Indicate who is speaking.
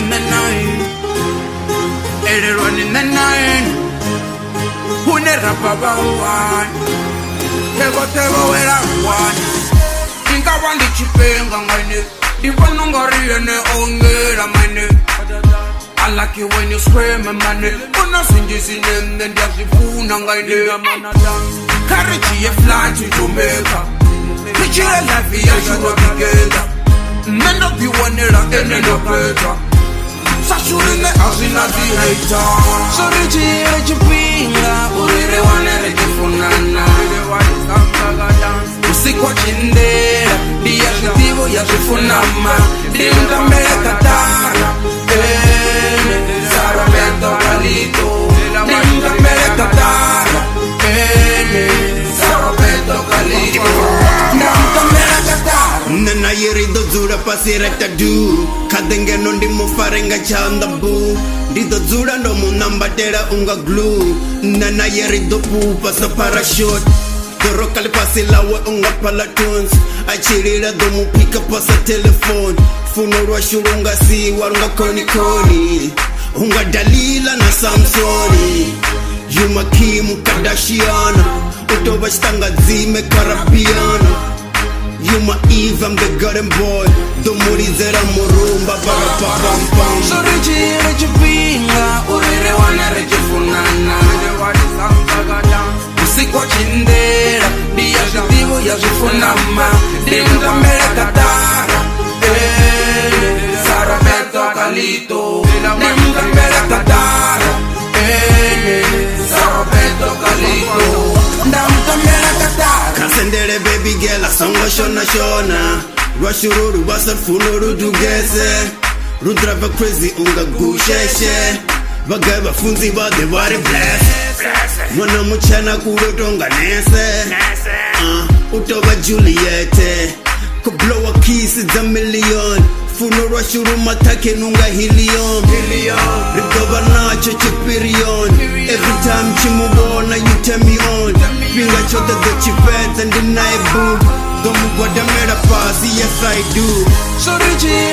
Speaker 1: in the night. Early run in the night. Who never papa one. Tego era one. Think I want the chipenga mine. The one on Goriane ongera mine. I like it when you scream and money. When I sing this in them, then there's the food and I need. Carry a flight to Jamaica. Picture a life here, you will be together. Men of you one era, and then up better. Such in the house in a theater. So the cheer at your finger, Uri one and a Funana. You see watching there, the Yashitivo Yashifunama, the America Tara, Sarabeto Calito, the America Tara, Sarabeto Calito.
Speaker 2: Nana yeri do zura pasireta du Kadenge no ndi mufarenga chanda bu Di do zura no munamba tera unga glue Nana yeri do pupa sa parachute Doro kali pasi lawe unga palatons Achirira do mupika pasa telefone Funo rwa shurunga si warunga koni koni Unga Dalila na Samsoni Yuma Kim Kardashian Utoba stanga zime Karabiana You my Eve, I'm the garden boy. The money that I'm rumba, pam.
Speaker 1: So Richie, Pinga, Ure, one Richie Funana. You see watching there, the Yashitivo Yashifunama, the America Tara, Sarabeto Calito, the America Tara, Sarabeto Calito.
Speaker 2: Kasendere baby girl asongo shona Rwashururu wasa funuru dugeze Rudrava crazy unga gusheshe Bagaba funzi ba de wari bless Mwana muchana kurotonga nese Utoba Juliette Ko blow a kiss it's a million Funo rwashuru matake nunga helium Recover nacho chipirion Every time chimubona you turn me on Pinga chota the chipet and deny boo Domu guadamera pass, yes I do
Speaker 1: So Richie,